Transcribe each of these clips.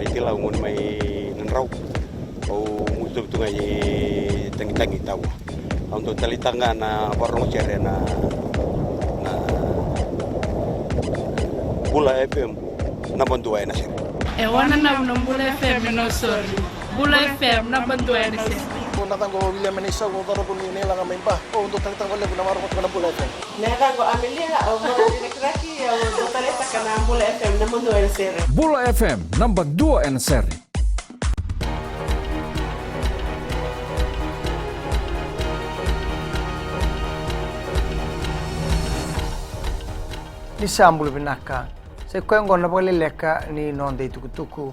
ni tila ngun mai nanrau o mutu tu ngai tangi tahu untuk talitanga na warung cere na Bula FM na bantuan na sir wana na Bula FM no sorry Bula FM na bantuan na sir natang ko William Manisa ko taro ko ni lang may pa o untuk talitang ko na maro ko na Bula FM nega ko Amelia o mo direkraki o dotaleta kana Bula FM na bantuan sir Bula FM number 2 en seri. Ni sambul binaka se ko ngona bole leka ni nonde tukutuku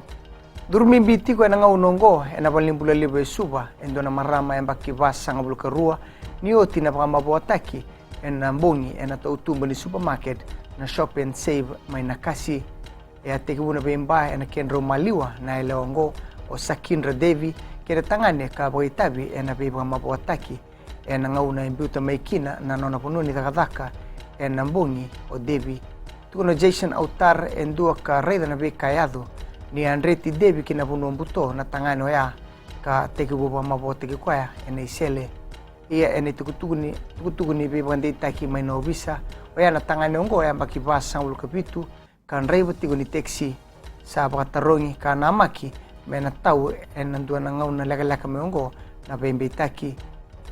durmi biti ko nanga unongo ena bali bula libe suba endona marama embaki vasa ngabul kerua ni oti na pama botaki ena mbongi ena to utumba ni supermarket na shop and save mai nakasi ya tekibuna bemba ena kendro maliwa na elongo o Sakindra Devi kere tangane ka boitabi ena beba mabotaki ena ngauna imbuta maikina na nona pununi takadaka ena mbongi o Devi tukono Jason Autar endua ka reda na be kayado ni Andreti Devi kina puno mbuto na tangano ya ka tekibuba mabote ki kwaya ena isele ia ena tukutuku ni be bande taki mai no visa o ya na tangano ngo ya mbaki basa ul kapitu kan reba tigo ni taxi sa batarongi ka namaki mena tau ena ndua na ngauna laka meongo na bembe taki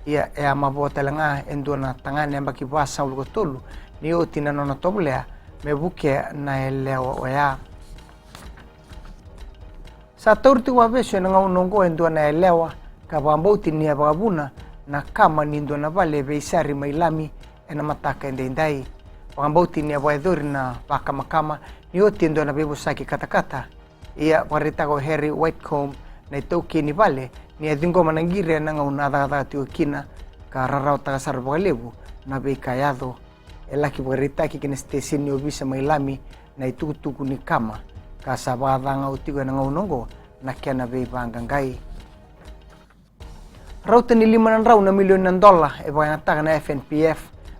ia e mabota langa endua na tangane mbaki basa ul kotolu ni oti na nona toblea me buke na eleo oya sa torti wa vesho na unongo endua na elewa ka bamboti ni ababuna na kama ni ndo na vale beisari mailami ena mataka endai bamboti ni abaidori na baka makama ni oti ndo na bebo saki katakata ia warita ko Harry Whitecomb na itoki ni vale ni adingo manangire na una daga tiokina ka rarau taga sarbalebu na be kayado elaki warita ki kene stesen ni obisa mailami na itukutuku ni kama ka sabada nga utigo na unongo na kena be bangangai rauta ni $5 million e bana taga na FNPF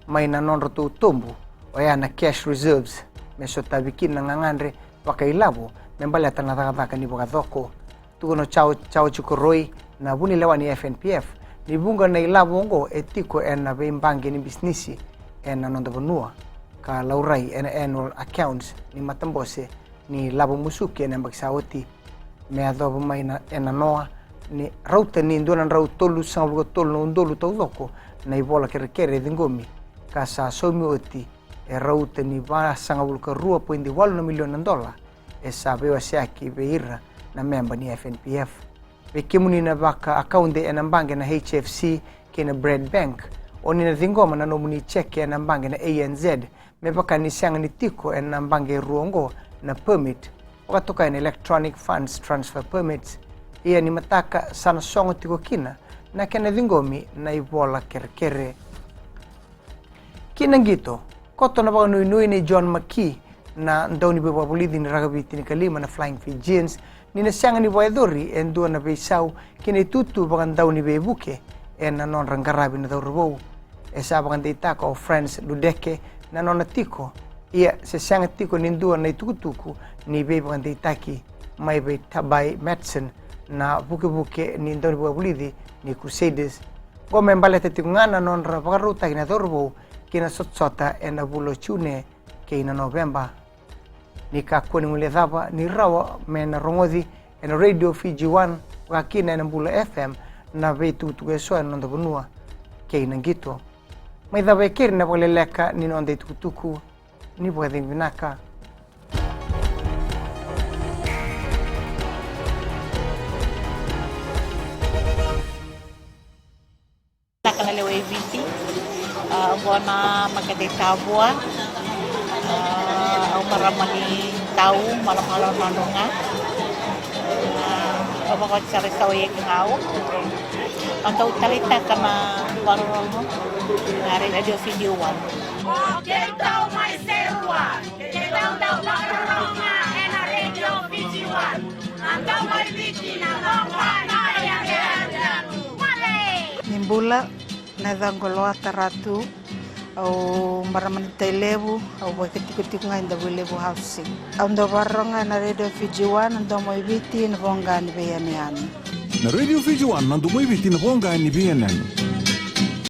mai na non rotu tumbu o ya na cash reserves mesota bikin na ngangandre wakailabo membale atana daga ni bogadoko tugono chao chukoroi na buni lewa ni FNPF ni bunga na ilabo ngo etiko ena be mbange ni businessi ena non bonua ka laurai ena annual accounts ni matambose ni labo musuki ena baksawati me adobo mai na ena noa ni rauta ni ndona rautolu sango tolu ndolu toloko na ibola kere dingomi ka sa somi oti e rauta ni ba sango ka $2.1 million e sabe wasiaki beira na member ni FNPF be kimuni na baka account ena mbange na HFC kena Bread Bank oni na dhingoma na nomuni cheke ena mbange na ANZ me baka ni sianga ni tiko ena mbange ruongo na permit wakatoka ena electronic funds transfer permits iya ni mataka sana songo tiko kina na kena dhingomi na ibola kere kina ngito koto na baka nui ni John McKee na ndoni beba polidi ni ragabiti ni kalima na Flying Fijians ni na sianga ni waedori endua na beisau kina tutu baka ndoni bebuke ena non rangarabi na daurubou esa baka deitaka o friends ludeke na non tiko ia se sianga tiko ni ndua na itukutuku ni beba deitaki mai be tabai Madsen na buke ni ndoni beba polidi ni Crusaders go membale tetingana non baka kina daurubou kina sotsota ena bulo chune kina November ni kakoni mule dhaba ni rawa mena rongozi ena radio Fiji 1 wakina ena Bula FM na vetu tugeso ena nonda bunua kina ngito mai dhaba kiri na pole leka ni nonda tukutuku ni bwedhi vinaka Takana lewe viti buana makadetavua maramani tahu malam-malam nandungan apa cari tahu yang tahu atau cerita kena baru hari radio video one tahu mai serua tahu baru ena radio video one atau mai bikin apa yang ada Nimbula na dhangoloa taratu au maramanita levu au wakatiku ngai nda levu housing au ndo varonga na Radio Fiji 1 ndo moiviti na vonga ni beaniani na Radio Fiji 1 ndo moiviti na vonga ni beaniani